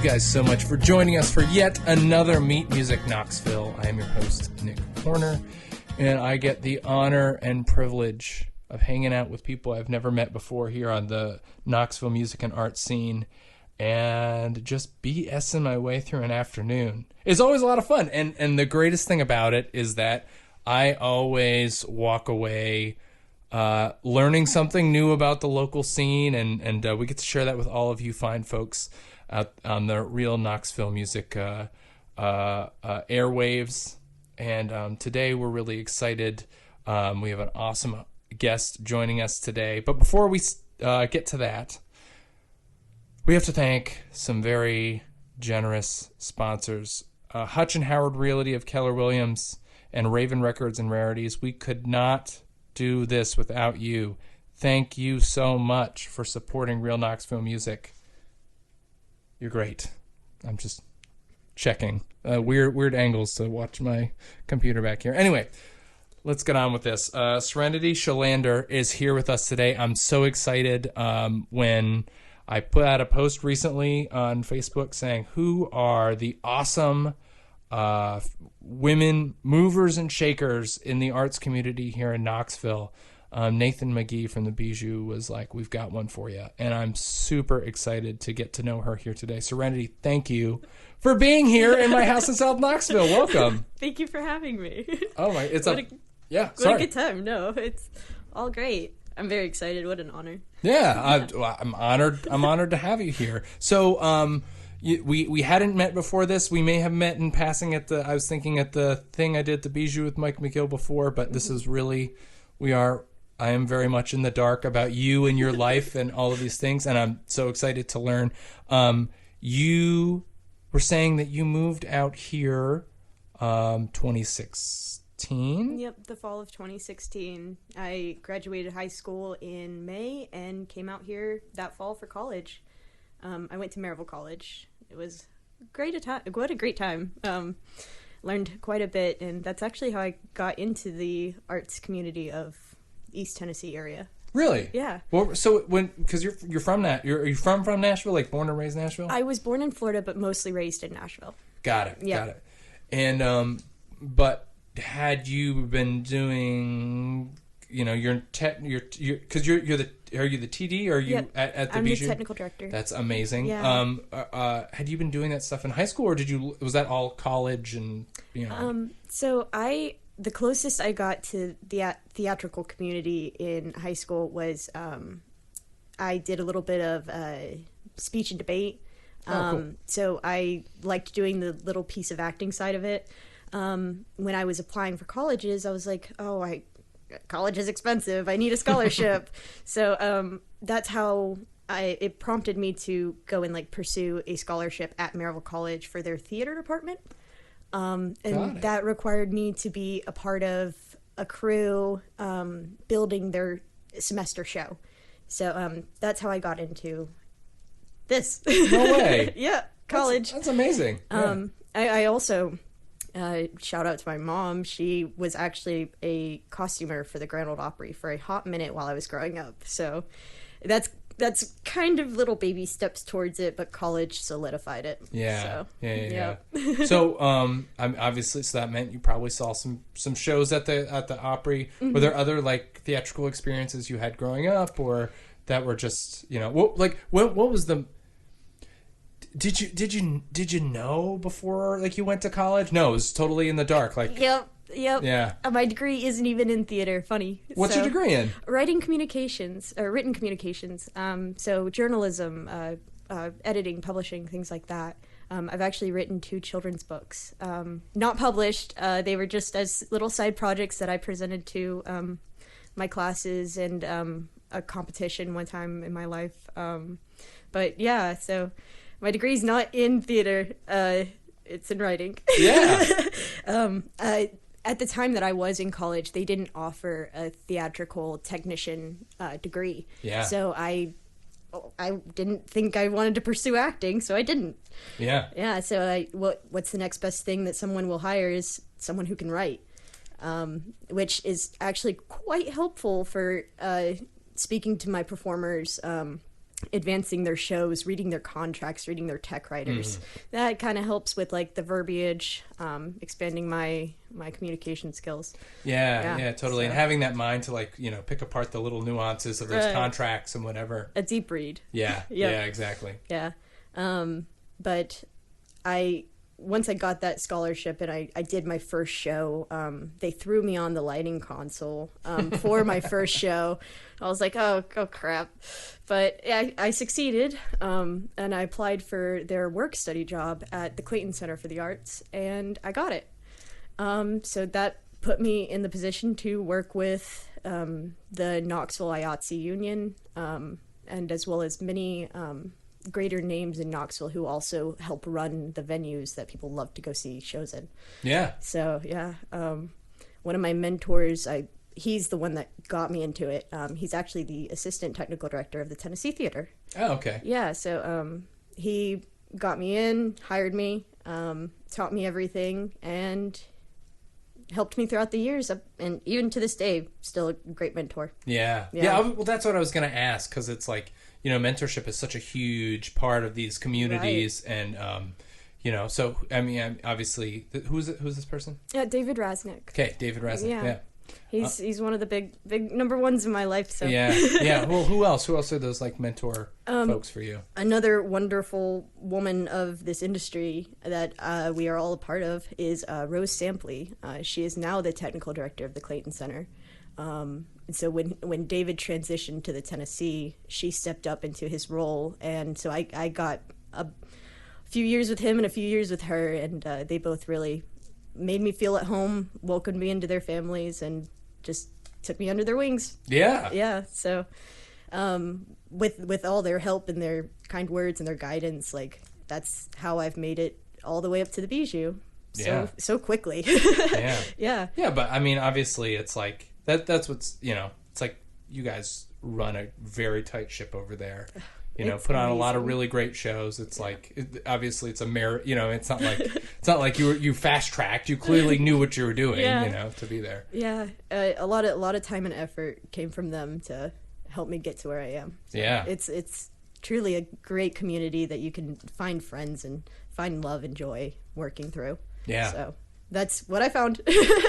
you guys so much for joining us for yet another Meet Music Knoxville. I am your host, Nick Horner, and I get the honor and privilege of hanging out with people I've never met before here on the Knoxville music and art scene and just BSing my way through an afternoon. It's always a lot of fun, and the greatest thing about it is that I always walk away learning something new about the local scene, and we get to share that with all of you fine folks out on the real Knoxville music airwaves. And today we're really excited. We have an awesome guest joining us today. But before we get to that, we have to thank some very generous sponsors. Hutch and Howard Realty of Keller Williams and Raven Records and Rarities. We could not do this without you. Thank you so much for supporting real Knoxville music. You're great. I'm just checking weird angles to watch my computer back here. Anyway, let's get on with this. Serenity Shalander is here with us today. I'm so excited. When I put out a post recently on Facebook saying who are the awesome women movers and shakers in the arts community here in Knoxville, Nathan McGee from the Bijou was like, we've got one for you. And I'm super excited to get to know her here today. Serenity, thank you for being here in my house in South Knoxville. Welcome. Thank you for having me. Oh my, it's what a good time. No, it's all great. I'm very excited. What an honor. Yeah, I'm honored. I'm honored to have you here. So, we hadn't met before this. We may have met in passing at I was thinking at the thing I did at the Bijou with Mike McGill before, but this is really, I am very much in the dark about you and your life and all of these things, and I'm so excited to learn. You were saying that you moved out here 2016? Yep, the fall of 2016. I graduated high school in May and came out here that fall for college. I went to Maryville College. It was what a great time. Learned quite a bit, and that's actually how I got into the arts community of East Tennessee area. Really? Yeah. Well, so because you're from that, are you from Nashville? Like born and raised in Nashville? I was born in Florida, but mostly raised in Nashville. Got it. Yeah. Got it. And but had you been doing, because you're the TD or are you yep. at the I'm Bijou? the technical director. That's amazing. Yeah. Had you been doing that stuff in high school, or was that all college and So the closest I got to the theatrical community in high school was I did a little bit of speech and debate. Cool. So I liked doing the little piece of acting side of it. When I was applying for colleges, I was like, college is expensive. I need a scholarship. So that's how it prompted me to go and pursue a scholarship at Maryville College for their theater department. And that required me to be a part of a crew building their semester show. So that's how I got into this. No way. Yeah, college. That's amazing. Yeah. I also shout out to my mom. She was actually a costumer for the Grand Ole Opry for a hot minute while I was growing up. So that's kind of little baby steps towards it, but college solidified it. Yeah. So, yeah. So, obviously, so that meant you probably saw some shows at the Opry. Mm-hmm. Were there other theatrical experiences you had growing up, or that were just what was the? Did you know before you went to college? No, it was totally in the dark. Yep. Yeah. My degree isn't even in theater. Funny. What's your degree in? Writing communications, or written communications. So journalism, editing, publishing, things like that. I've actually written 2 children's books. Not published. They were just as little side projects that I presented to my classes and a competition one time in my life. But yeah, so my degree's not in theater. It's in writing. Yeah. At the time that I was in college, they didn't offer a theatrical technician degree. Yeah. So I didn't think I wanted to pursue acting, so I didn't. Yeah. Yeah. So what's the next best thing that someone will hire is someone who can write, which is actually quite helpful for speaking to my performers. advancing their shows, reading their contracts, reading their tech writers. That kind of helps with like the verbiage, expanding my communication skills. Yeah, totally. So, and having that mind to like, pick apart the little nuances of those contracts and whatever. A deep read. Yeah. Yeah, exactly. Yeah. But once I got that scholarship and I did my first show, they threw me on the lighting console for my first show. I was like, oh crap. But I succeeded, and I applied for their work study job at the Clayton Center for the Arts, and I got it. So that put me in the position to work with the Knoxville IATSE Union, and as well as many greater names in Knoxville who also help run the venues that people love to go see shows in. Yeah. So, one of my mentors, he's the one that got me into it. He's actually the assistant technical director of the Tennessee Theater. Oh, okay. Yeah, so he got me in, hired me, taught me everything, and helped me throughout the years, and even to this day, still a great mentor. Yeah. Well, that's what I was going to ask, because it's like, mentorship is such a huge part of these communities, right. And so I mean, obviously, who's this person? Yeah, David Rasnick. Okay, David Rasnick. Yeah. He's one of the big number ones in my life. So yeah. Well, who else? Who else are those like mentor folks for you? Another wonderful woman of this industry that we are all a part of is Rose Sampley. She is now the technical director of the Clayton Center. And so when David transitioned to the Tennessee, she stepped up into his role, and so I got a few years with him and a few years with her, and they both really made me feel at home, welcomed me into their families, and just took me under their wings. Yeah. So with all their help and their kind words and their guidance, like that's how I've made it all the way up to the Bijou so quickly. Yeah. But I mean, obviously, it's like that's what's it's like you guys run a very tight ship over there. Put on amazing. A lot of really great shows. It's like obviously it's a merit. It's not like you fast tracked. You clearly knew what you were doing. To be there. Yeah, a lot of time and effort came from them to help me get to where I am. So it's truly a great community that you can find friends and find love and joy working through. Yeah. So that's what I found.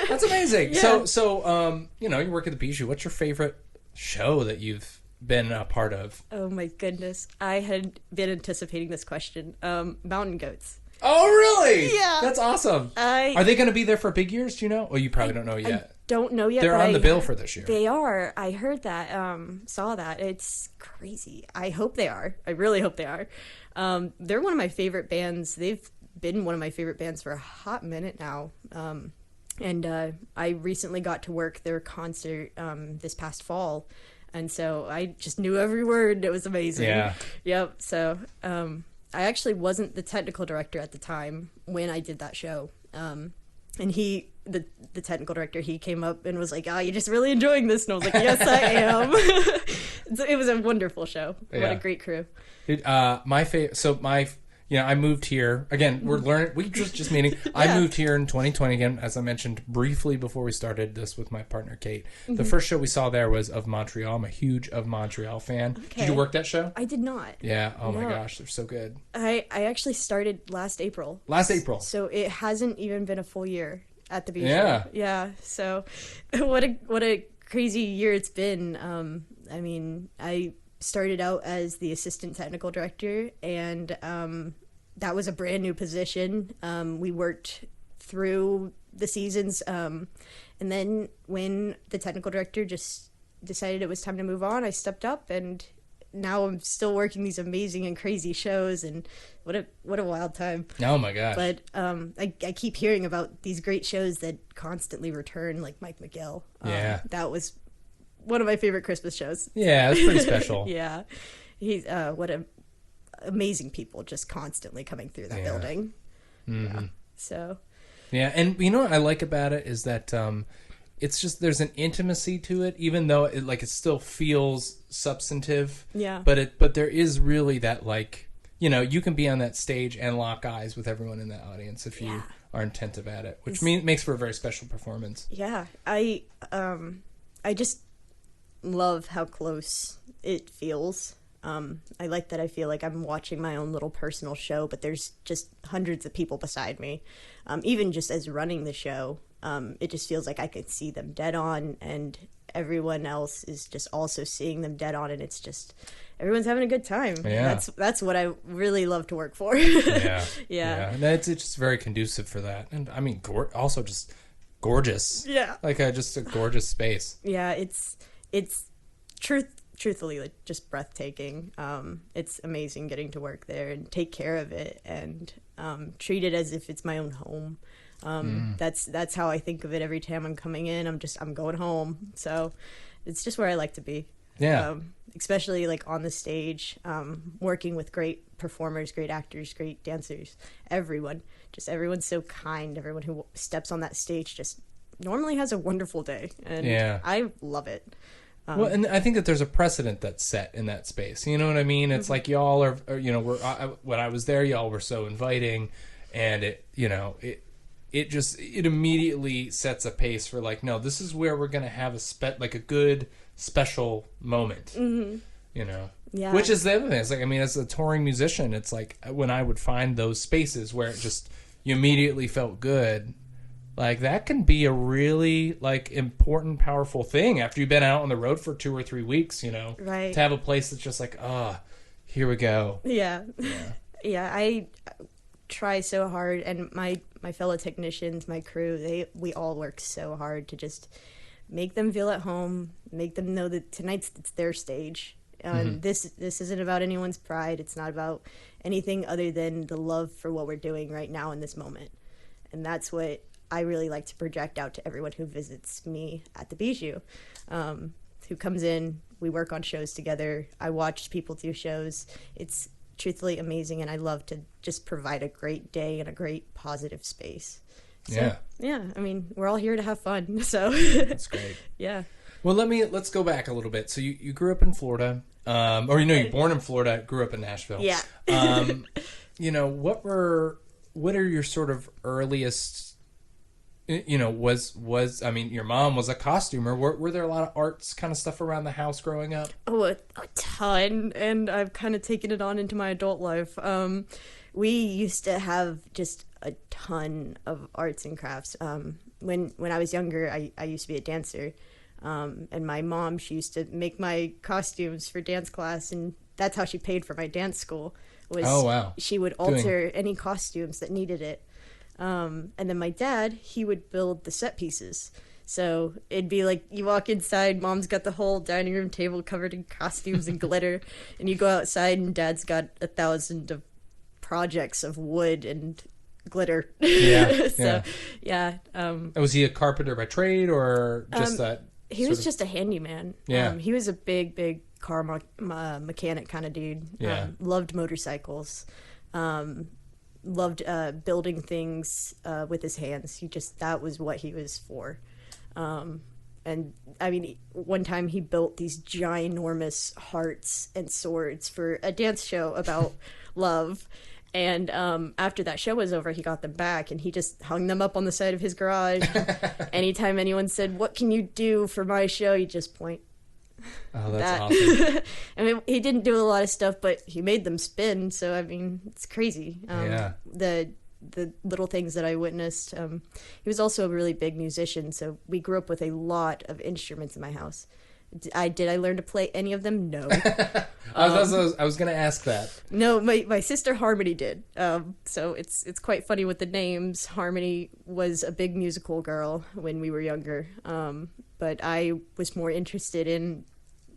That's amazing. Yeah. So you work at the Bijou. What's your favorite show that you've been a part of? Oh my goodness, I had been anticipating this question. Mountain Goats. Oh really? Yeah, that's awesome. Are they going to be there for big years? Do you know? Well, you probably don't know yet. I don't know yet. They're on the bill for this year. They are. I heard that. Saw that. It's crazy. I hope they are. I really hope they are. They're one of my favorite bands. They've been one of my favorite bands for a hot minute now. And I recently got to work their concert this past fall. And so I just knew every word. It was amazing. Yeah. Yep. So I actually wasn't the technical director at the time when I did that show. And the technical director, he came up and was like, "Oh, you're just really enjoying this." And I was like, "Yes, I am." It was a wonderful show. Yeah. What a great crew. Dude, my favorite. So I moved here again. We're just meeting. Yeah. I moved here in 2020 again, as I mentioned briefly before we started this with my partner Kate. Mm-hmm. The first show we saw there was Of Montreal. I'm a huge Of Montreal fan. Okay. Did you work that show? I did not. Yeah. Oh my gosh, they're so good. I actually started last April. So it hasn't even been a full year at the Bijou. Yeah. Yeah. So what a crazy year it's been. I mean, I started out as the assistant technical director, and that was a brand new position. We worked through the seasons, and then when the technical director just decided it was time to move on, I stepped up, and now I'm still working these amazing and crazy shows, and what a wild time. Oh my gosh. But I keep hearing about these great shows that constantly return, like Mike McGill. Yeah. That was one of my favorite Christmas shows. Yeah, it's pretty special. Yeah. He's amazing people just constantly coming through that building. Mm-hmm. Yeah. So. Yeah, and what I like about it is that it's just there's an intimacy to it, even though it still feels substantive. Yeah. But there is really that you can be on that stage and lock eyes with everyone in that audience if you are attentive at it, which makes for a very special performance. Yeah, I just love how close it feels. I like that I feel like I'm watching my own little personal show, but there's just hundreds of people beside me. Even just as running the show, it just feels like I could see them dead on, and everyone else is just also seeing them dead on, and it's just everyone's having a good time. Yeah. That's what I really love to work for. Yeah. And it's just very conducive for that. And I mean, also just gorgeous. Yeah. Like just a gorgeous space. Yeah, it's truthfully like just breathtaking. It's amazing getting to work there and take care of it and treat it as if it's my own home. That's how I think of it every time I'm coming in. I'm going home. So it's just where I like to be. Yeah. Especially like on the stage, working with great performers, great actors, great dancers, everyone's so kind. Everyone who steps on that stage just normally has a wonderful day, and I love it. Well, and I think that there's a precedent that's set in that space. You know what I mean? It's like y'all are when I was there, y'all were so inviting, and it immediately sets a pace for like, no, this is where we're gonna have a good special moment. Yeah. Which is the other thing. It's like, I mean, as a touring musician, it's like when I would find those spaces where it just you immediately felt good. Like that can be a really like important, powerful thing after you've been out on the road for 2 or 3 weeks, right? To have a place that's just like, here we go. Yeah. I try so hard, and my fellow technicians, my crew, we all work so hard to just make them feel at home, make them know that it's their stage. This isn't about anyone's pride. It's not about anything other than the love for what we're doing right now in this moment, and that's what I really like to project out to everyone who visits me at the Bijou, who comes in. We work on shows together. I watch people do shows. It's truthfully amazing, and I love to just provide a great day and a great positive space. So, yeah. I mean, we're all here to have fun, so that's great. Yeah. Well, let's go back a little bit. So you grew up in Florida, you're born in Florida, grew up in Nashville. Yeah. What are your sort of earliest? I mean, your mom was a costumer. Were there a lot of arts kind of stuff around the house growing up? Oh, a ton, and I've kind of taken it on into my adult life. We used to have just a ton of arts and crafts. When I was younger, I used to be a dancer, and my mom, she used to make my costumes for dance class, and that's how she paid for my dance school. She would alter any costumes that needed it. And then my dad, he would build the set pieces. So it'd be like you walk inside, mom's got the whole dining room table covered in costumes and glitter, and you go outside and dad's got 1,000 of projects of wood and glitter. Was he a carpenter by trade or just that? He was just a handyman. Yeah. He was a big car mechanic kind of dude. Yeah. Loved motorcycles. Loved building things with his hands. That was what he was for. And I mean, one time he built these ginormous hearts and swords for a dance show about love. And after that show was over, he got them back, and he just hung them up on the side of his garage. Anytime anyone said, "What can you do for my show?" he'd just point. Oh, that's awesome. I mean, he didn't do a lot of stuff, but he made them spin. So, I mean, it's crazy. The little things that I witnessed. He was also a really big musician, so we grew up with a lot of instruments in my house. Did I learn to play any of them? No. I was going to ask that. No, my sister Harmony did. So it's quite funny with the names. Harmony was a big musical girl when we were younger. But I was more interested in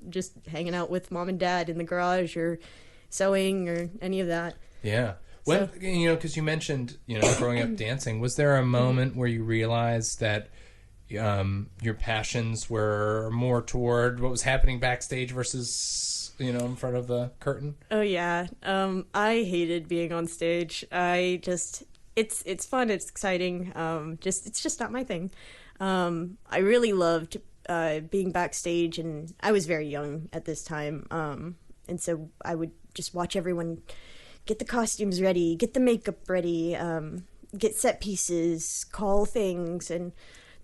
just hanging out with mom and dad in the garage or sewing or any of that. Yeah. When, because you mentioned, growing up dancing, was there a moment where you realized that your passions were more toward what was happening backstage versus, in front of the curtain? Oh, yeah. I hated being on stage. It's fun. It's exciting. It's just not my thing. I really loved being backstage, and I was very young at this time. And so I would just watch everyone get the costumes ready, get the makeup ready, get set pieces, call things, and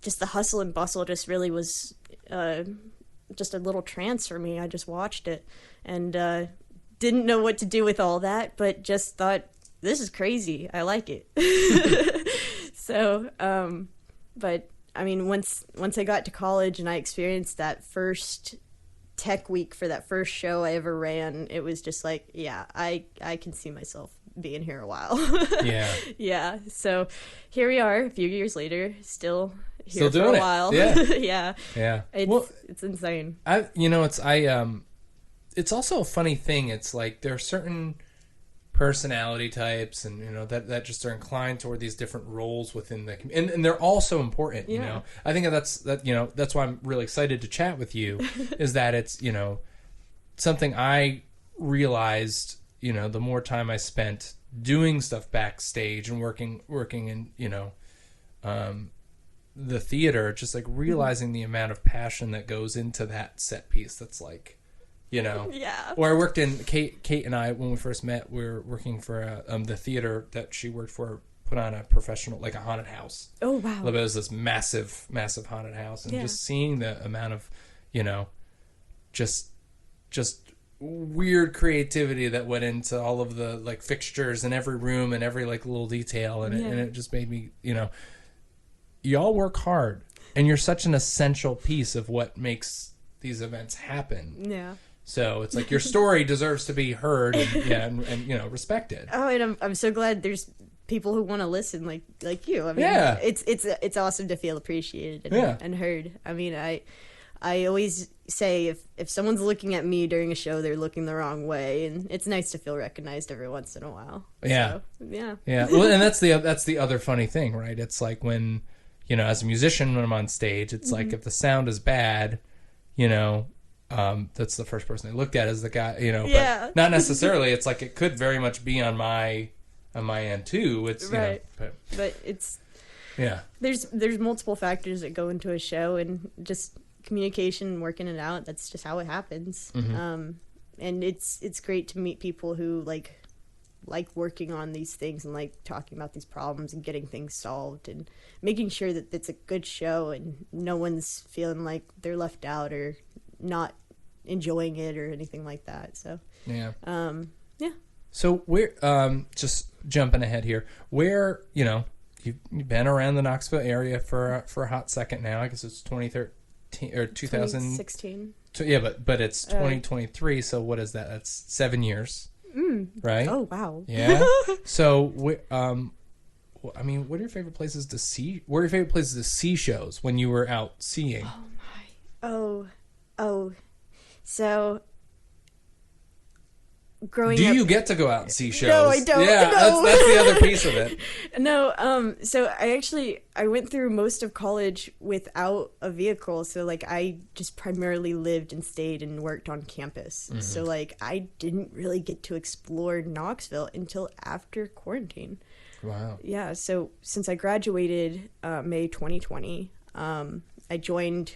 just the hustle and bustle just really was just a little trance for me. I just watched it. And didn't know what to do with all that, but just thought, this is crazy. I like it. So, but I mean, once I got to college and I experienced that first tech week for that first show I ever ran, it was just like, yeah, I can see myself being here a while. Yeah. Yeah. So here we are a few years later, still here Still for doing a it. while. Yeah. Yeah. Yeah. It's insane. It's also a funny thing. It's like there are certain personality types, and that just are inclined toward these different roles within the community, and they're all so important. Yeah. I think that's why I'm really excited to chat with you. Is that it's something I realized. The more time I spent doing stuff backstage and working in the theater, just like realizing the amount of passion that goes into that set piece. That's like. Yeah. Or I worked in Kate and I, when we first met, we were working for the theater that she worked for, put on a professional, like a haunted house. Oh, wow. It was this massive haunted house, and just seeing the amount of, just weird creativity that went into all of the like fixtures in every room and every like little detail, and it just made me, y'all work hard, and you're such an essential piece of what makes these events happen. Yeah. So it's like your story deserves to be heard and respected. Oh, and I'm so glad there's people who want to listen like you. I mean, it's awesome to feel appreciated and heard. I mean, I always say if someone's looking at me during a show, they're looking the wrong way, and it's nice to feel recognized every once in a while. Yeah. So, yeah. Yeah. Well, and that's the other funny thing, right? It's like when, as a musician, when I'm on stage, it's like if the sound is bad, that's the first person I looked at as the guy, but not necessarily. It's like it could very much be on my end too. It's right, but it's There's multiple factors that go into a show, and just communication, working it out. That's just how it happens. Mm-hmm. And it's great to meet people who like working on these things and like talking about these problems and getting things solved and making sure that it's a good show and no one's feeling like they're left out or not enjoying it or anything like that. So yeah. So we're just jumping ahead here. Where you've been around the Knoxville area for a hot second now. I guess it's 2013 or 2016. Yeah, but it's 2023. So what is that? That's 7 years, right? Oh wow. Yeah. So what are your favorite places to see? What are your favorite places to see shows when you were out seeing? Oh my. So growing Do up, you get to go out and see shows? No, I don't. Yeah, No. that's the other piece of it. No, so I went through most of college without a vehicle, so like I just primarily lived and stayed and worked on campus. Mm-hmm. So like I didn't really get to explore Knoxville until after quarantine. Wow. Yeah, so since I graduated May 2020, I joined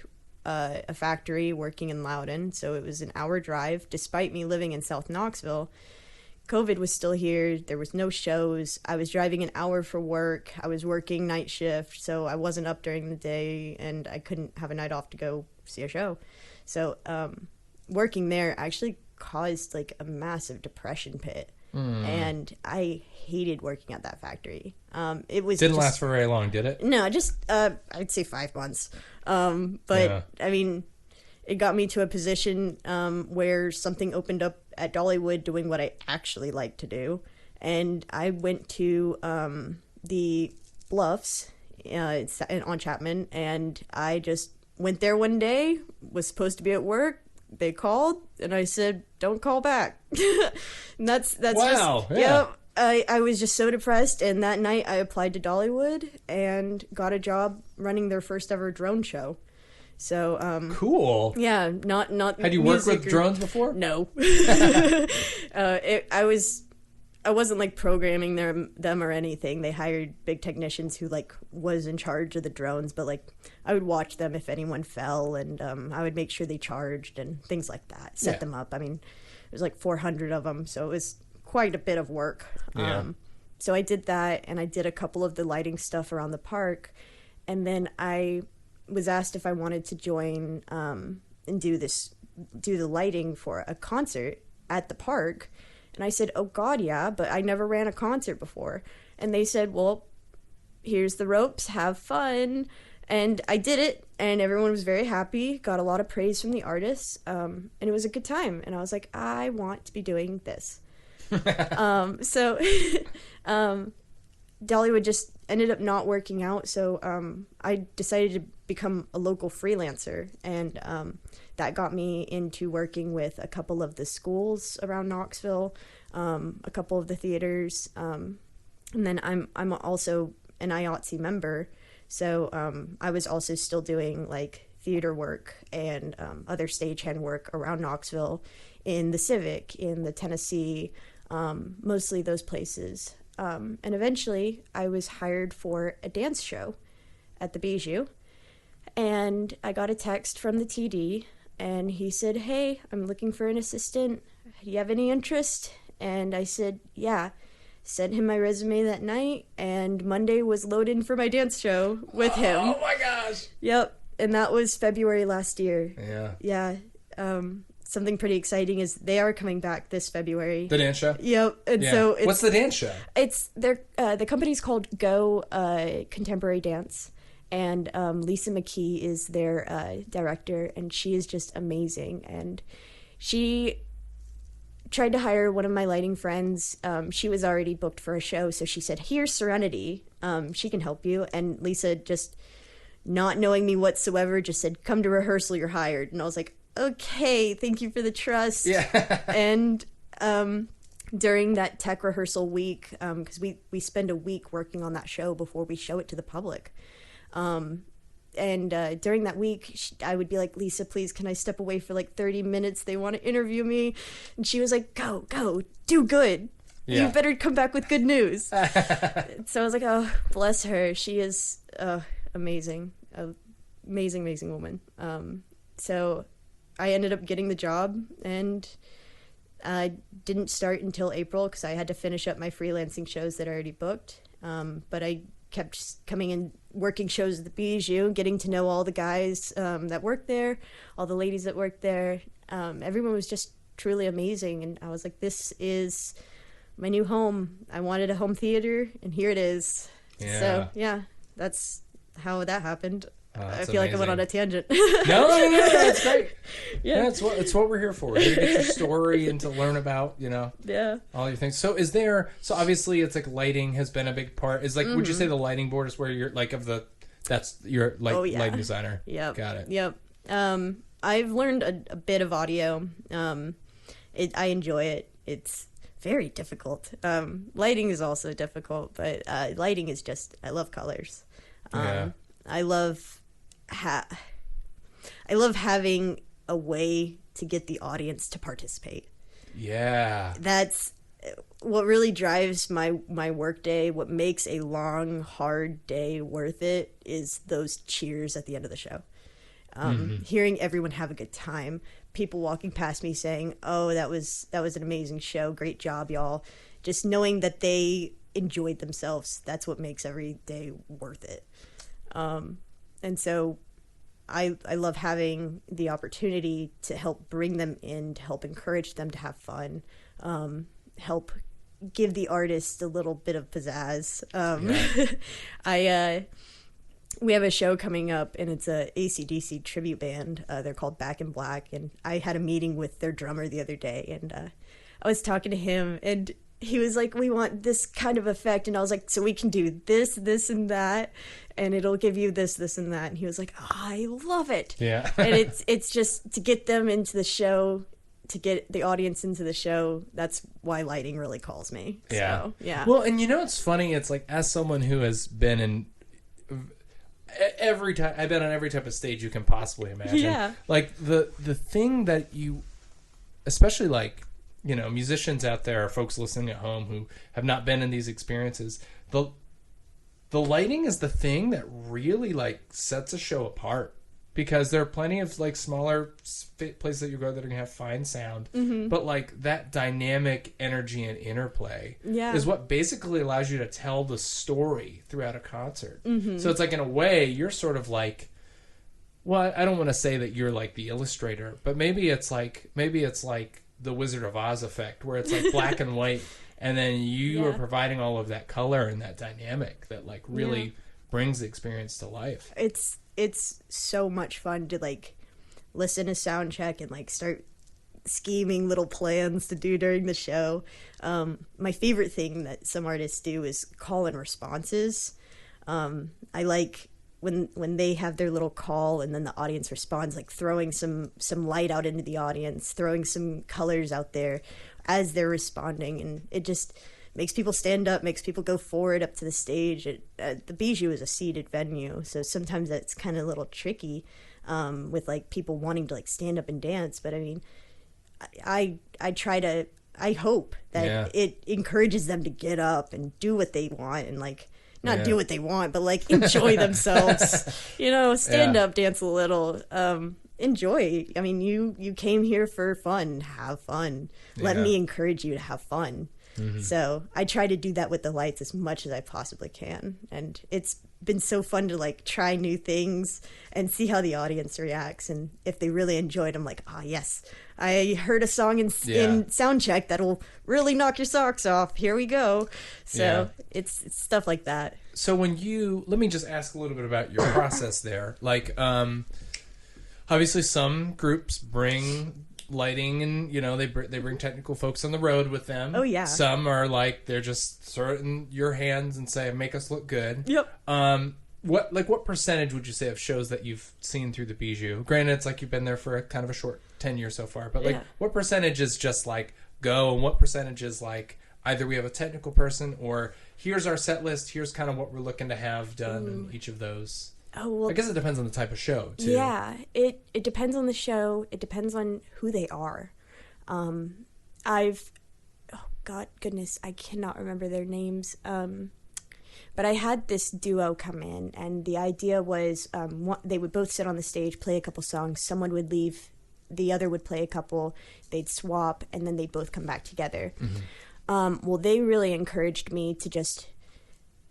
a factory working in Loudon, so it was an hour drive. Despite me living in South Knoxville, COVID was still here. There was no shows. I was driving an hour for work. I was working night shift, so I wasn't up during the day, and I couldn't have a night off to go see a show. So working there actually caused like a massive depression pit. And I hated working at that factory. It was didn't last for very long, did it? No, just I'd say 5 months. But I mean, it got me to a position where something opened up at Dollywood doing what I actually like to do, and I went to the Bluffs on Chapman, and I just went there one day. Was supposed to be at work. They called, and I said, "Don't call back." And that's wow. Just, yeah. I was just so depressed, and that night I applied to Dollywood and got a job running their first ever drone show. So cool. Yeah, not. Had you worked with drones before? No. I wasn't like programming them or anything. They hired big technicians who like was in charge of the drones, but like I would watch them if anyone fell, and I would make sure they charged and things like that. Set them up. I mean, there's like 400 of them, so it was quite a bit of work. Yeah. So I did that, and I did a couple of the lighting stuff around the park, and then I was asked if I wanted to join and do the lighting for a concert at the park. And I said, oh God, yeah, but I never ran a concert before. And they said, well, here's the ropes, have fun. And I did it, and everyone was very happy, got a lot of praise from the artists, and it was a good time. And I was like, I want to be doing this. So Dollywood just ended up not working out, so I decided to become a local freelancer, and that got me into working with a couple of the schools around Knoxville, a couple of the theaters, and then I'm also an IATSE member, so I was also still doing like theater work and other stagehand work around Knoxville, in the Civic, in the Tennessee, mostly those places. And eventually I was hired for a dance show at the Bijou, and I got a text from the TD, and he said, hey, I'm looking for an assistant. Do you have any interest? And I said, yeah. Sent him my resume that night, and Monday was loaded for my dance show with him. Oh my gosh. Yep. And that was February last year. Yeah. Yeah. Something pretty exciting is they are coming back this February. The dance show? Yep. And Yeah. so What's the dance show? It's the company's called Go Contemporary Dance, and Lisa McKee is their director, and she is just amazing. And she tried to hire one of my lighting friends. She was already booked for a show, so she said, here's Serenity. She can help you. And Lisa, just not knowing me whatsoever, just said, come to rehearsal, you're hired. And I was like, okay, thank you for the trust. Yeah. And during that tech rehearsal week, because we spend a week working on that show before we show it to the public. And during that week, I would be like, Lisa, please, can I step away for like 30 minutes? They want to interview me. And she was like, go, do good. Yeah. You better come back with good news. So I was like, oh, bless her. She is amazing. Amazing woman. So I ended up getting the job, and I didn't start until April because I had to finish up my freelancing shows that I already booked. But I kept coming and working shows at the Bijou, getting to know all the guys that worked there, all the ladies that worked there. Everyone was just truly amazing, and I was like, this is my new home. I wanted a home theater, and here it is. Yeah. So, yeah, that's how that happened. Oh, I feel like I went on a tangent. No, that's great. Yeah, it's what we're here for. We're here to get your story and to learn about, all your things. So obviously it's like lighting has been a big part. Is like, would you say the lighting board is where you're like that's your lighting designer? Yep. Got it. Yep. I've learned a bit of audio. I enjoy it. It's very difficult. Lighting is also difficult, but lighting is just, I love colors. I love having a way to get the audience to participate. Yeah. That's what really drives my work day. What makes a long, hard day worth it is those cheers at the end of the show. Hearing everyone have a good time, people walking past me saying, oh, that was an amazing show. Great job, y'all. Just knowing that they enjoyed themselves. That's what makes every day worth it. And so I love having the opportunity to help bring them in, to help encourage them to have fun, help give the artist a little bit of pizzazz. We have a show coming up, and it's a AC/DC tribute band. They're called Back in Black, and I had a meeting with their drummer the other day, and I was talking to him, and he was like, we want this kind of effect. And I was like, so we can do this, and that, and it'll give you this, and that. And he was like, oh, I love it. Yeah. And it's just to get them into the show, to get the audience into the show. That's why lighting really calls me. Yeah. So, yeah. Well, and it's funny. It's like, as someone who has been in I've been on every type of stage you can possibly imagine. Yeah. Like the thing that you, especially like, musicians out there, or folks listening at home who have not been in these experiences, the lighting is the thing that really like sets a show apart, because there are plenty of like smaller places that you go that are gonna have fine sound, but like that dynamic energy and interplay is what basically allows you to tell the story throughout a concert. So it's like, in a way, you're sort of like, well, I don't want to say that you're like the illustrator, but maybe it's like the Wizard of Oz effect, where it's like black and white, and then you are providing all of that color and that dynamic that like really brings the experience to life. It's so much fun to like listen to sound check and like start scheming little plans to do during the show. My favorite thing that some artists do is call and responses. I like when they have their little call and then the audience responds, like throwing some light out into the audience, throwing some colors out there as they're responding, and it just makes people stand up, makes people go forward up to the stage. The Bijou is a seated venue, so sometimes that's kind of a little tricky with like people wanting to like stand up and dance. But I mean, I hope that it encourages them to get up and do what they want and like not do what they want, but like enjoy themselves, stand up, dance a little, enjoy. I mean, you came here for fun, have fun. Let me encourage you to have fun. Mm-hmm. So I try to do that with the lights as much as I possibly can. And it's been so fun to like try new things and see how the audience reacts. And if they really enjoy it, I'm like, yes, I heard a song in sound check that'll really knock your socks off. Here we go. So it's stuff like that. So let me just ask a little bit about your process there. Like, obviously some groups bring lighting and they bring technical folks on the road with them. Oh yeah. Some are like they're just throwing your hands and say make us look good. Yep. What percentage would you say of shows that you've seen through the Bijou? Granted, it's like you've been there for a kind of a short tenure so far, but like what percentage is just like go, and what percentage is like either we have a technical person or here's our set list, here's kind of what we're looking to have done in each of those. Oh, well, I guess it depends on the type of show, too. Yeah, it depends on the show. It depends on who they are. Goodness, I cannot remember their names. But I had this duo come in, and the idea was they would both sit on the stage, play a couple songs. Someone would leave, the other would play a couple. They'd swap, and then they'd both come back together. Mm-hmm. Well, they really encouraged me to just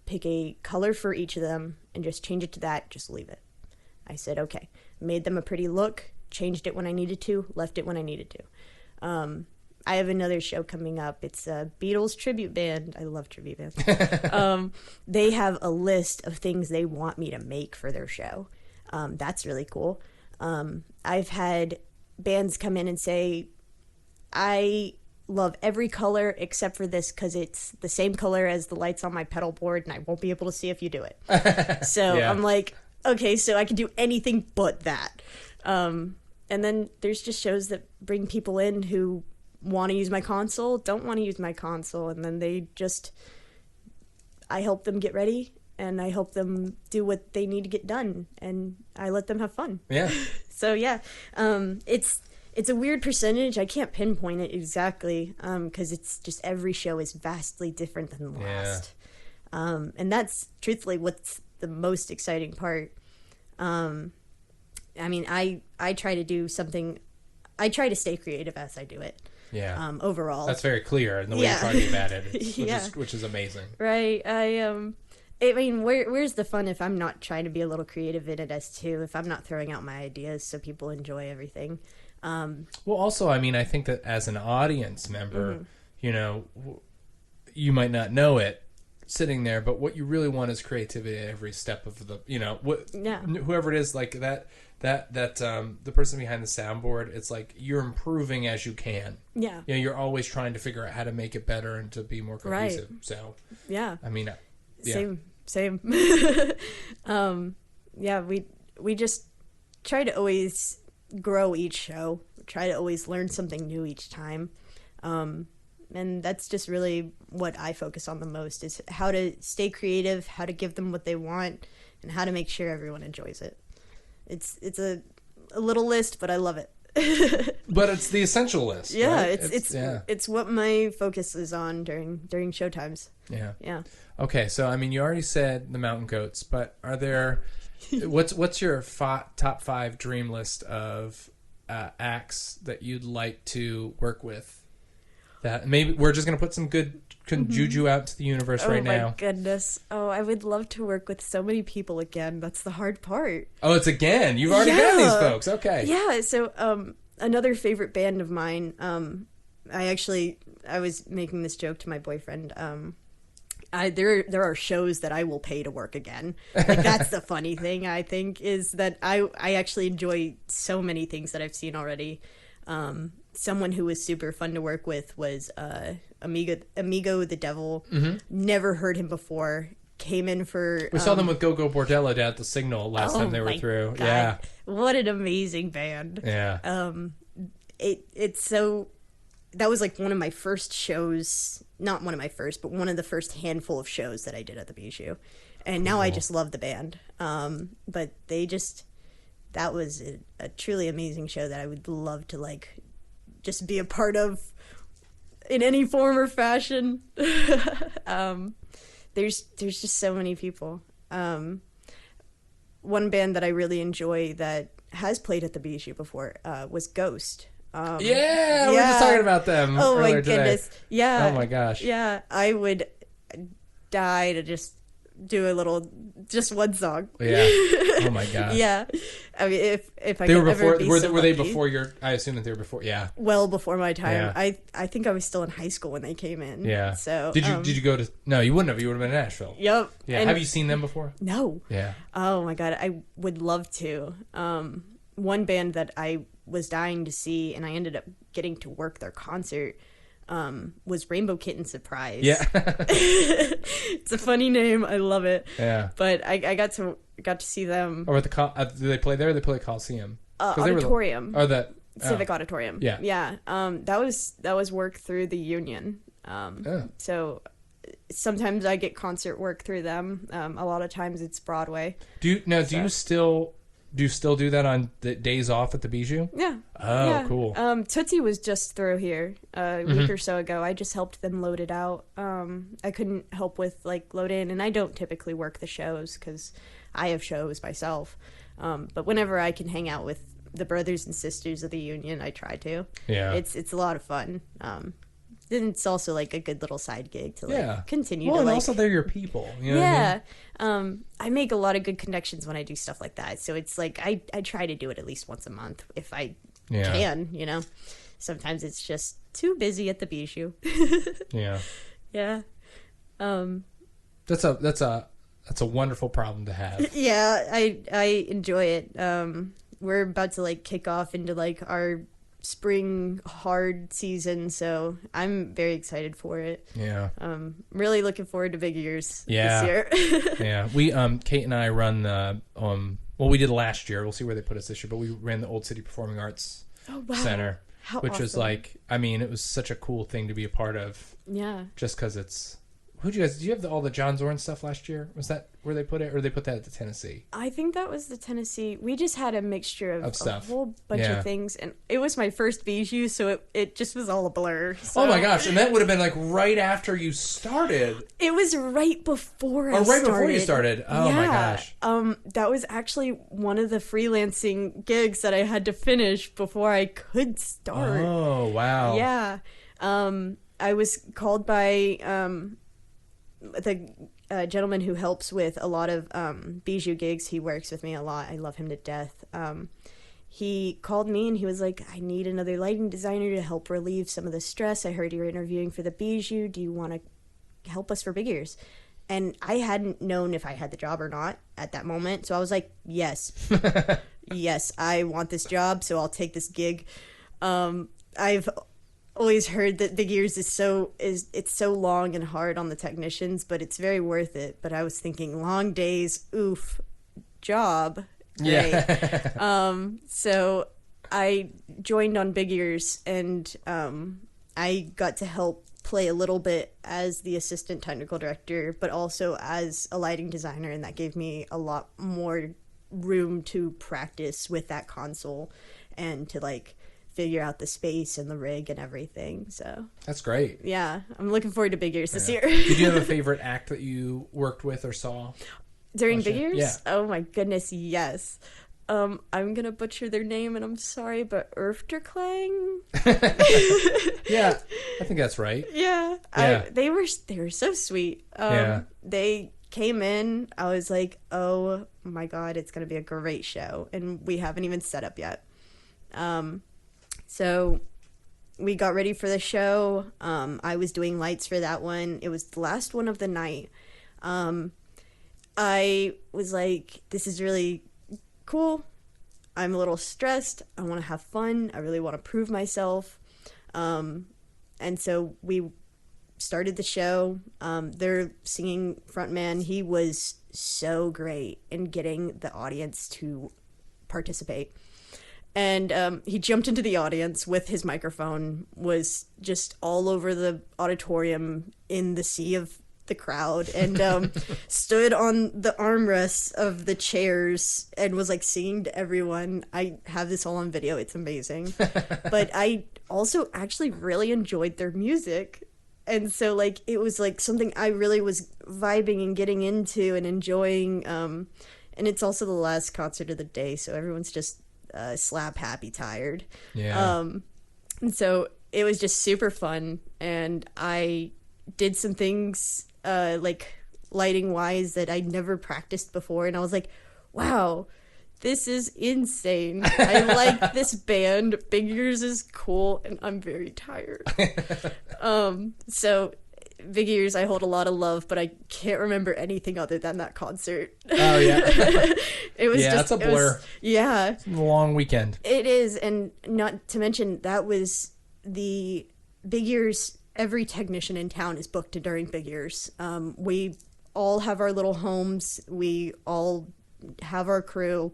pick a color for each of them and just change it to that, just leave it. I said, okay. Made them a pretty look, changed it when I needed to, left it when I needed to. I have another show coming up. It's a Beatles tribute band. I love tribute bands. They have a list of things they want me to make for their show. That's really cool. I've had bands come in and say, I love every color except for this because it's the same color as the lights on my pedal board and I won't be able to see if you do it. So I'm like, okay, so I can do anything but that. And then there's just shows that bring people in who want to use my console, don't want to use my console, and then I help them get ready and I help them do what they need to get done and I let them have fun. Yeah. So it's a weird percentage. I can't pinpoint it exactly because it's just every show is vastly different than the last. And that's truthfully what's the most exciting part. I mean, I try to do something. I try to stay creative as I do it. Yeah. Overall, that's very clear in the way you're talking about it, which is amazing. Right. I mean, where's the fun if I'm not trying to be a little creative in it as too? If I'm not throwing out my ideas so people enjoy everything. Well, also, I mean, I think that as an audience member, you might not know it sitting there, but what you really want is creativity at every step of the, whoever it is, like that the person behind the soundboard, it's like you're improving as you can. Yeah. You're always trying to figure out how to make it better and to be more cohesive. Right. So, yeah. I mean, Same. We just try to always grow each show, try to always learn something new each time, and that's just really what I focus on the most is how to stay creative, how to give them what they want, and how to make sure everyone enjoys it. It's a little list, but I love it. But it's the essential list. Yeah, right? it's what my focus is on during showtimes. Yeah. Okay, so I mean, you already said the Mountain Goats, but are there what's your top 5 dream list of acts that you'd like to work with? That maybe we're just gonna put some good juju out to the universe right now. Oh my goodness! Oh, I would love to work with so many people again. That's the hard part. Oh, it's again. You've already met these folks. Okay. Yeah. So another favorite band of mine. I was making this joke to my boyfriend. There are shows that I will pay to work again. Like, that's the funny thing, I think, is that I actually enjoy so many things that I've seen already. Someone who was super fun to work with was Amigo the Devil. Mm-hmm. Never heard him before. Came in for... We saw them with Go-Go Bordello down at the Signal last time they were through. God. Yeah. What an amazing band. Yeah. It's so... That was like one of my first shows, not one of my first, but one of the first handful of shows that I did at the Bijou. And now I just love the band. But that was a truly amazing show that I would love to like just be a part of in any form or fashion. There's just so many people. One band that I really enjoy that has played at the Bijou before was Ghost. We were just talking about them. Oh my goodness. Today. Yeah. Oh my gosh. Yeah. I would die to just do just one song. Yeah. Oh my gosh. Yeah. I mean, if I they could were before, ever be were so they lucky. before your? I assume that they were before. Yeah. Well before my time. Yeah. I think I was still in high school when they came in. Yeah. So did you go to? No, you wouldn't have. You would have been in Nashville. Yep. Yeah. And have you seen them before? No. Yeah. Oh my God, I would love to. One band that I was dying to see, and I ended up getting to work their concert, was Rainbow Kitten Surprise. Yeah. It's a funny name. I love it. Yeah. But I got to see them. Or at the do they play there? Or they play at Coliseum. Auditorium. Civic Auditorium. Yeah. Yeah. That was work through the union. So sometimes I get concert work through them. A lot of times it's Broadway. Do you still do that on the days off at the Bijou? Yeah. Oh, yeah. Cool. Tootsie was just through here a week or so ago. I just helped them load it out. I couldn't help with like load in, and I don't typically work the shows because I have shows myself. But whenever I can hang out with the brothers and sisters of the union, I try to. Yeah. It's a lot of fun. Then it's also like a good little side gig to like continue well, to and like. also they're your people. You know what I mean? I make a lot of good connections when I do stuff like that. So it's like I try to do it at least once a month if I can. You know, sometimes it's just too busy at the Bijou. Yeah. Yeah. That's a wonderful problem to have. Yeah, I enjoy it. We're about to like kick off into like our spring hard season, so I'm very excited for it. Yeah. Really looking forward to big ears Yeah. this year. Yeah. We Kate and I run the well, we did last year. We'll see where they put us this year, but we ran the Old City Performing Arts Center, which awesome. was like, I mean, it was such a cool thing to be a part of. Yeah. Just because it's. Did you have all the John Zorn stuff last year? Was that where they put it, or they put that at the Tennessee? I think that was the Tennessee. We just had a mixture of stuff. A whole bunch of things, and it was my first Bijou, so it just was all a blur. So. Oh my gosh! And that would have been like right after you started. It was right before I started. Right before you started. Oh my gosh. That was actually one of the freelancing gigs that I had to finish before I could start. Oh wow. Yeah. I was called by the gentleman who helps with a lot of Bijou gigs. He works with me a lot. I love him to death. He called me and he was like, I need another lighting designer to help relieve some of the stress. I heard you're interviewing for the Bijou. Do you want to help us for big ears? And I hadn't known if I had the job or not at that moment. So I was like, yes. Yes, I want this job, so I'll take this gig. I've always heard that big ears it's so long and hard on the technicians, but it's very worth it. But I was thinking long days, oof, job. Great. Yeah. So I joined on big ears, and I got to help play a little bit as the assistant technical director, but also as a lighting designer, and that gave me a lot more room to practice with that console and to like figure out the space and the rig and everything. So that's great. Yeah, I'm looking forward to big ears this year. Did you have a favorite act that you worked with or saw during big ears? Yeah. Oh my goodness, yes. I'm gonna butcher their name, and I'm sorry, but Erfterklang. Yeah, I think that's right. Yeah, Yeah. They were so sweet. They came in. I was like, oh my god, it's gonna be a great show, and we haven't even set up yet. So we got ready for the show. I was doing lights for that one. It was the last one of the night. I was like, this is really cool. I'm a little stressed. I want to have fun. I really want to prove myself. And so we started the show. Their singing frontman, he was so great in getting the audience to participate. And he jumped into the audience with his microphone, was just all over the auditorium in the sea of the crowd, and stood on the armrests of the chairs and was like singing to everyone. I have this all on video. It's amazing. But I also actually really enjoyed their music. And so like it was like something I really was vibing and getting into and enjoying. And it's also the last concert of the day, so everyone's just slap happy tired. Yeah. And so it was just super fun, and I did some things like lighting wise that I'd never practiced before, and I was like, wow, this is insane. I like this band. Big Ears is cool, and I'm very tired. So Big Ears I hold a lot of love, but I can't remember anything other than that concert. Oh yeah. It was that's a blur. It's a long weekend. It is, and not to mention that was the Big Ears. Every technician in town is booked during Big Ears. We all have our little homes. We all have our crew.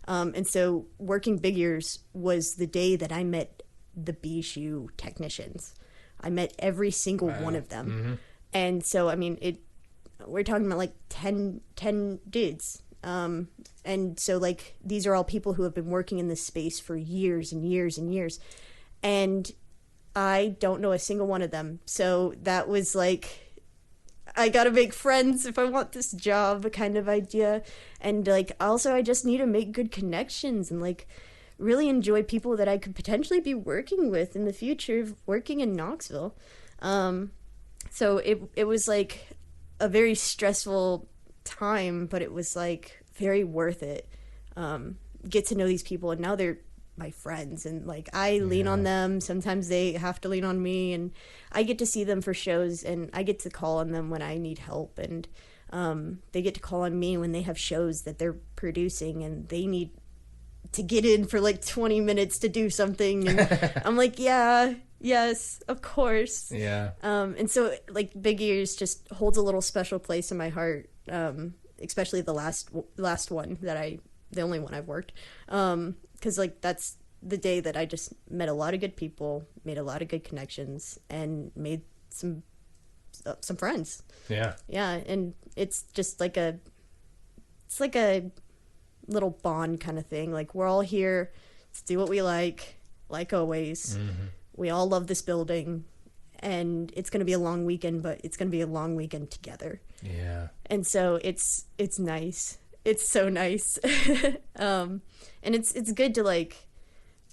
And so working Big Ears was the day that I met the Bijou technicians. I met every single one of them. Mm-hmm. And so, I mean, we're talking about like 10 dudes. And so like, these are all people who have been working in this space for years and years and years. And I don't know a single one of them. So that was like, I gotta make friends if I want this job kind of idea. And like, also I just need to make good connections and like really enjoy people that I could potentially be working with in the future, working in Knoxville. So it was like a very stressful time, but it was like very worth it. Get to know these people, and now they're my friends, and like I lean on them. Sometimes they have to lean on me, and I get to see them for shows, and I get to call on them when I need help, and they get to call on me when they have shows that they're producing and they need to get in for like 20 minutes to do something, and I'm like, yes, of course. And so like Big Ears just holds a little special place in my heart, especially the last one the only one I've worked, because like that's the day that I just met a lot of good people, made a lot of good connections, and made some friends. And it's just like a little bond kind of thing. Like, we're all here to do what we like always. Mm-hmm. We all love this building, and it's going to be a long weekend, but it's going to be a long weekend together. And so it's nice. It's so nice. And it's good to like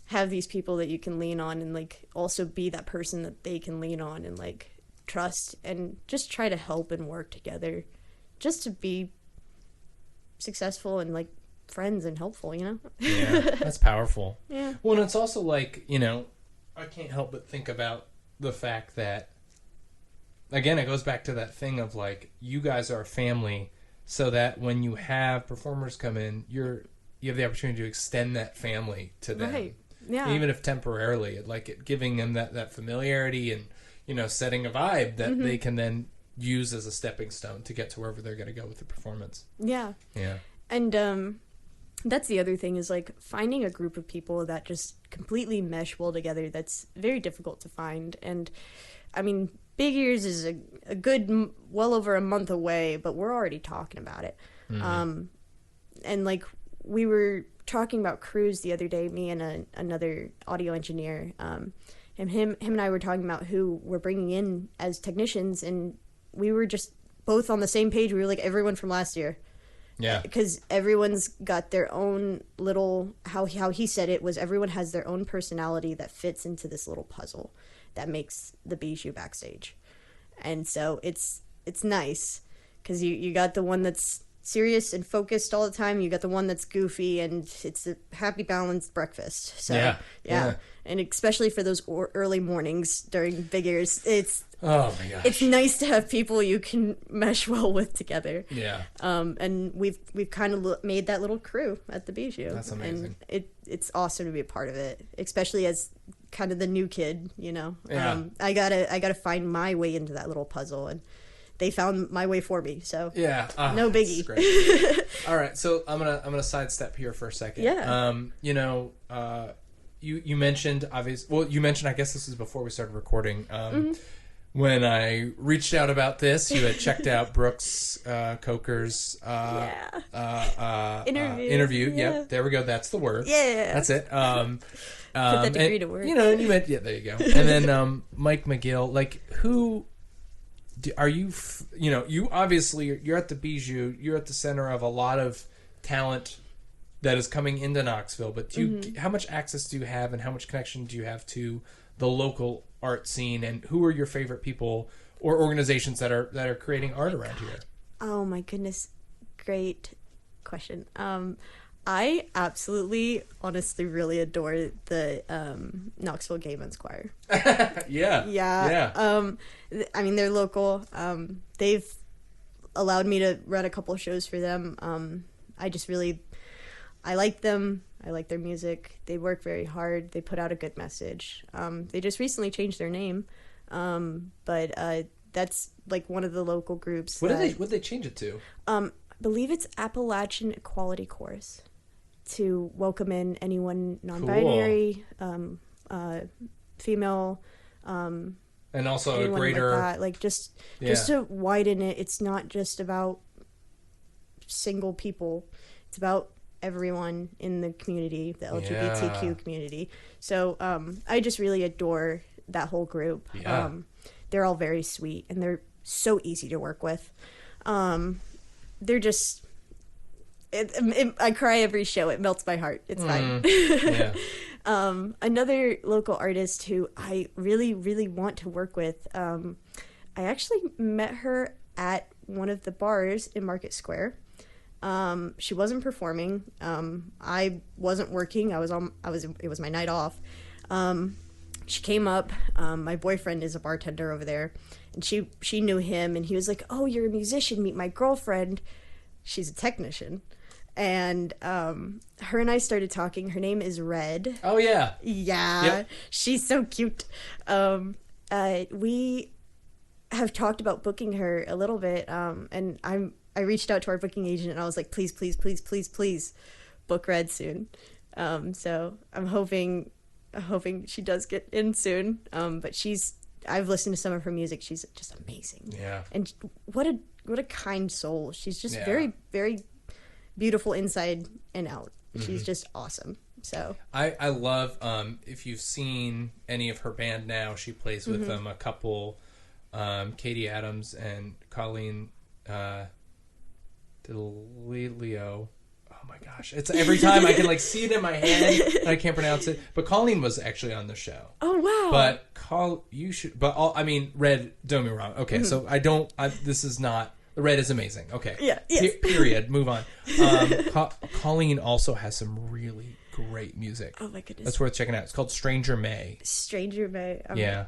have these people that you can lean on, and like also be that person that they can lean on and like trust, and just try to help and work together just to be successful and like friends and helpful, you know? That's powerful. Well, and it's also like, you know, I can't help but think about the fact that, again, it goes back to that thing of like, you guys are a family, so that when you have performers come in, you have the opportunity to extend that family to them. Right. Yeah. Even if temporarily, giving them that familiarity and, you know, setting a vibe that they can then use as a stepping stone to get to wherever they're going to go with the performance. Yeah. And that's the other thing, is like finding a group of people that just completely mesh well together. That's very difficult to find. And I mean, Big Ears is a good, well over a month away, but we're already talking about it. Mm-hmm. And like, we were talking about crews the other day, me and another audio engineer, and him and I were talking about who we're bringing in as technicians, and we were just both on the same page. We were like, everyone from last year. Because everyone's got their own little, how he said it was, everyone has their own personality that fits into this little puzzle that makes the Bijou backstage. And so it's nice, because you got the one that's serious and focused all the time. You got the one that's goofy, and it's a happy, balanced breakfast. So yeah. And especially for those early mornings during big ears, oh my gosh, it's nice to have people you can mesh well with together. Yeah. And we've kind of made that little crew at the Bijou. That's amazing. And it's awesome to be a part of it, especially as kind of the new kid, you know. Yeah. I gotta find my way into that little puzzle, and they found my way for me. So yeah, no biggie. Great. All right, so I'm gonna sidestep here for a second. Yeah. You know, you mentioned you mentioned, I guess this is before we started recording. When I reached out about this, you had checked out Brooks Coker's interview. Yeah. Yep, there we go. That's the word. Yeah, that's it. Put that degree to work. You know, and you meant there you go. And then Mike McGill, like who are you? You know, you obviously you're at the Bijou. You're at the center of a lot of talent that is coming into Knoxville. But how much access do you have, and how much connection do you have to the local art scene, and who are your favorite people or organizations that are creating art around here? Oh my goodness, great question. I absolutely, honestly, really adore the Knoxville Gay Men's Choir. Yeah. I mean, they're local. They've allowed me to run a couple of shows for them. I like them. I like their music. They work very hard. They put out a good message. They just recently changed their name, but that's like one of the local groups. What did they change it to? I believe it's Appalachian Equality Chorus, to welcome in anyone non-binary, female, and also a greater like that. Like just to widen it. It's not just about single people. It's about everyone in the community, the LGBTQ community. So I just really adore that whole group. Yeah. They're all very sweet, and they're so easy to work with. They're just I cry every show. It melts my heart. It's fine. Yeah. Another local artist who I really, really want to work with, I actually met her at one of the bars in Market Square. She wasn't performing. I wasn't working. It was my night off. She came up. My boyfriend is a bartender over there, and she knew him, and he was like, "Oh, you're a musician. Meet my girlfriend. She's a technician." And her and I started talking. Her name is Red. Oh yeah. Yeah. Yep. She's so cute. We have talked about booking her a little bit, and I reached out to our booking agent, and I was like, please, please, please, please, please book Red soon. So I'm hoping she does get in soon. But I've listened to some of her music. She's just amazing. Yeah. And what a kind soul. She's just very, very beautiful inside and out. She's just awesome. So I love, if you've seen any of her band now, she plays with them a couple, Katie Adams and Colleen DeLeo. Oh my gosh. It's every time I can like see it in my head and I can't pronounce it. But Colleen was actually on the show. Oh wow. But Red, don't get me wrong. Okay, so this is not, Red is amazing. Okay. Yeah. Yes. Period. Move on. Colleen also has some really great music. Oh my goodness. That's worth checking out. It's called Stranger May. Stranger May.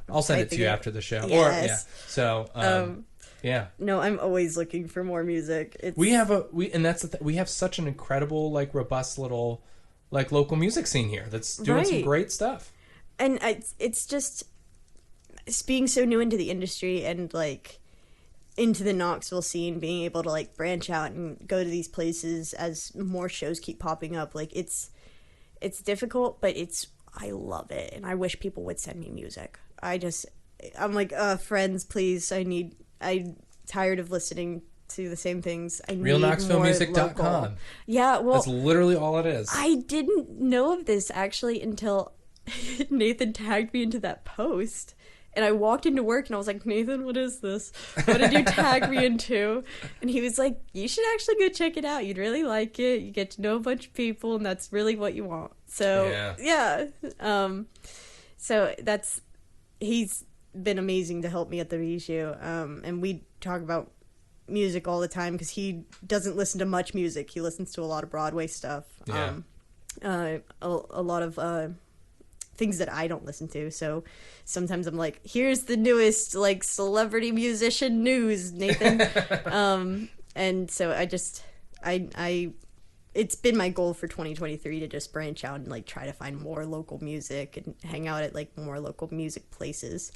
I'll send it to you after the show. Yes. Yeah. No, I'm always looking for more music. We have we have such an incredible, like, robust little, like, local music scene here that's doing some great stuff. And it's just being so new into the industry and like into the Knoxville scene, being able to like branch out and go to these places as more shows keep popping up. Like it's difficult, but I love it, and I wish people would send me music. I'm like, friends, please. I'm tired of listening to the same things. I need RealKnoxvilleMusic.com. Yeah, well, that's literally all it is. I didn't know of this actually until Nathan tagged me into that post. And I walked into work and I was like, Nathan, what is this? What did you tag me into? And he was like, you should actually go check it out. You'd really like it. You get to know a bunch of people, and that's really what you want. So, yeah. He's been amazing to help me at the Bijou. And we talk about music all the time because he doesn't listen to much music. He listens to a lot of Broadway stuff. Yeah. A lot of things that I don't listen to. So sometimes I'm like, here's the newest like celebrity musician news, Nathan. And so I it's been my goal for 2023 to just branch out and like try to find more local music and hang out at like more local music places.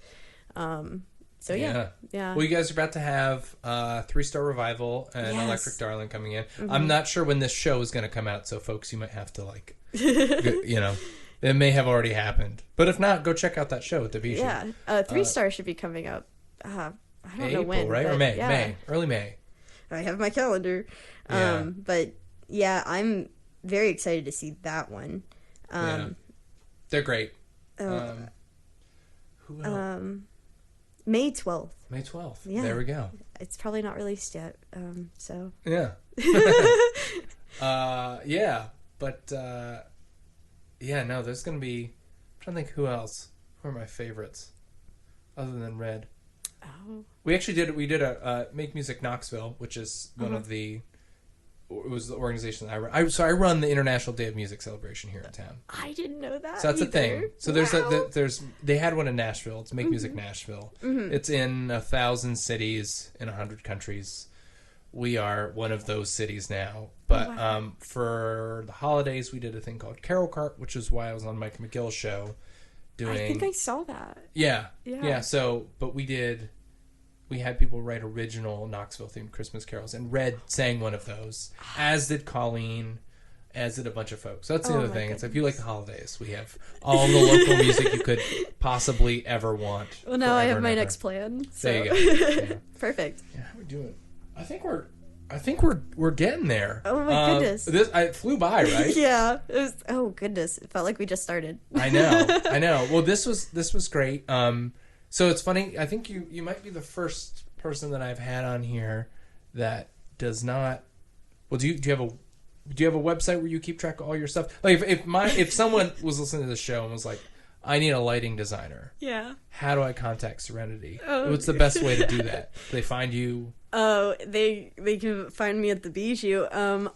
So yeah. Well, you guys are about to have 3-Star Revival and Yes. Electric Darling coming in. Mm-hmm. I'm not sure when this show is going to come out, so folks, you might have to like, you know, it may have already happened. But if not, go check out that show at the Bijou. Yeah. 3-Star should be coming up. I don't know April, when. right? But Or May? yeah. May. Early May. I have my calendar. Yeah. But yeah, I'm very excited to see that one. Yeah. They're great. Who else? May 12th. May 12th. Yeah. There we go. It's probably not released yet. So Yeah. Yeah. But, yeah, no, there's going to be... I'm trying to think who else. Who are my favorites? Other than Red. Oh. We actually did a Make Music Knoxville, which is one of the... It was the organization that I run. I run the International Day of Music celebration here in town. I didn't know that. So that's either. a thing. So there's they had one in Nashville. It's Make Music Nashville. It's in 1,000 cities in 100 countries. We are one of those cities now. But for the holidays, we did a thing called Carol Cart, which is why I was on Mike McGill's show. Doing I think I saw that. yeah. So, but we had people write original Knoxville-themed Christmas carols, and Red sang one of those, as did Colleen, as did a bunch of folks. So that's the other thing. It's if you like the holidays, we have all the local music you could possibly ever want. Well, now I have my ever. next plan. So. There you go. Yeah. Perfect. Yeah, how are we doing? I think we're getting there. Oh my goodness. It flew by, right? Yeah. It was. Oh goodness. It felt like we just started. I know. Well, this was great. So it's funny. I think you might be the first person that I've had on here that does not. Well, do you have a website where you keep track of all your stuff? Like if someone was listening to the show and was like, I need a lighting designer. Yeah. How do I contact Serenity? Oh. What's the best way to do that? Do they find you? Oh, they can find me at the Bijou.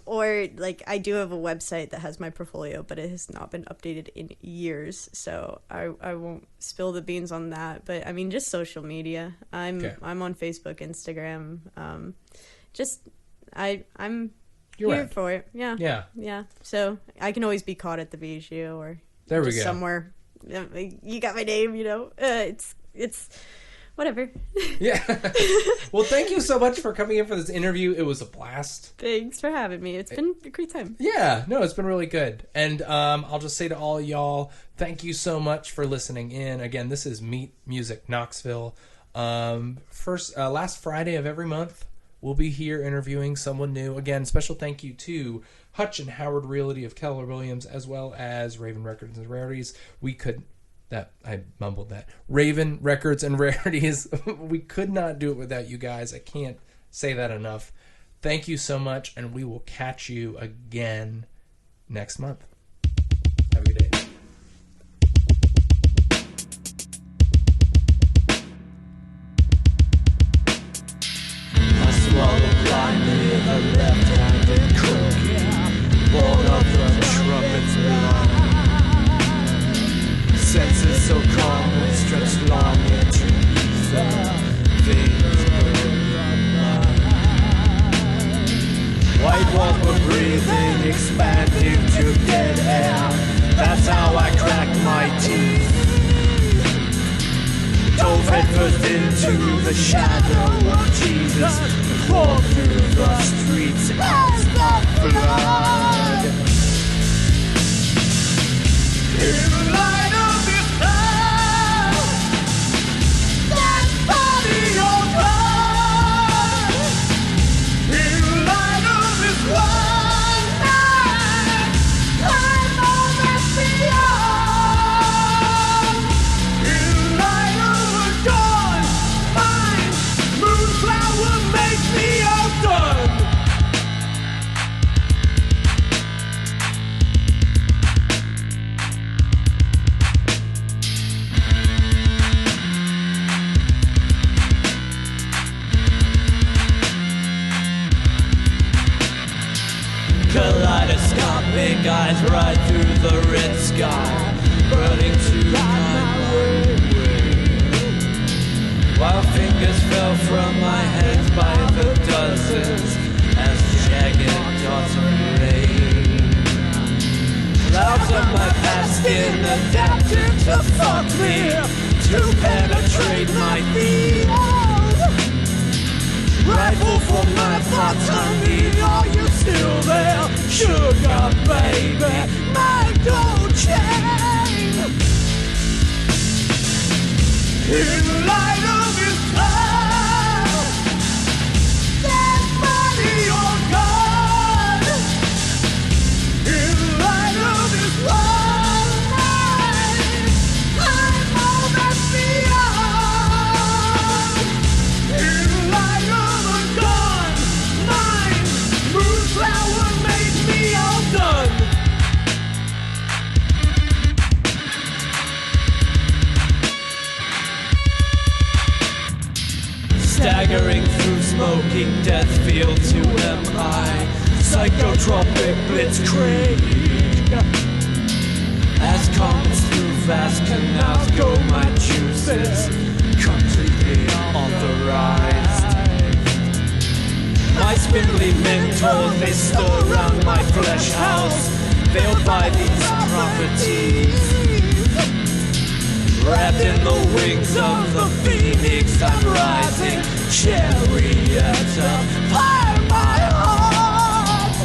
Or like I do have a website that has my portfolio, but it has not been updated in years, so I won't spill the beans on that. But I mean, just social media. I'm on Facebook, Instagram. I'm You're here right. for it. Yeah. Yeah. So I can always be caught at the Bijou or There we just go. somewhere. You got my name, you know. It's whatever. Yeah. Well, thank you so much for coming in for this interview. It was a blast. Thanks for having me. It's been a great time. Yeah, no, it's been really good. And I'll just say to all y'all, thank you so much for listening in. Again, this is Meet Music Knoxville. Last Friday of every month, we'll be here interviewing someone new. Again, special thank you to Hutch and Howard Realty of Keller Williams, as well as Raven Records and Rarities. I mumbled that. Raven Records and Rarities. We could not do it without you guys. I can't say that enough. Thank you so much, and we will catch you again next month. Have a good day. I swallowed blindly the left-handed crook, born of the trumpet's blood. Senses so calm and stretched long into ether, veins burning mine. White walls were breathing, expanding to dead air. That's how I cracked my teeth. Dove headfirst into the shadow of Jesus, and walked through the streets as the blood. In the light of this town, that body of God. In the light of this one night, I'm all that's beyond. In the light of a dawn, mine moonflower makes me outdone. guys right through the red sky, burning to my way. While fingers fell from my hands by the dozens as jagged dots of rain. Clouds of my past skin adapted to fuck me, to penetrate my field. Rifle for my thoughts, honey, are you still there? Sugar baby, my gold chain. In the light of his love, that body or God. In the light of his love, I'm all that's beyond. In the light of a gun, mine, moonflower made me all done. Staggering through smoking death field to MI, psychotropic blitzkrieg. As comes through vast canals go my juices, completely authorized. My spindly mentors, they store around my flesh house, veiled by these properties. Wrapped in the wings of the phoenix, I'm rising, chariot of fire my heart.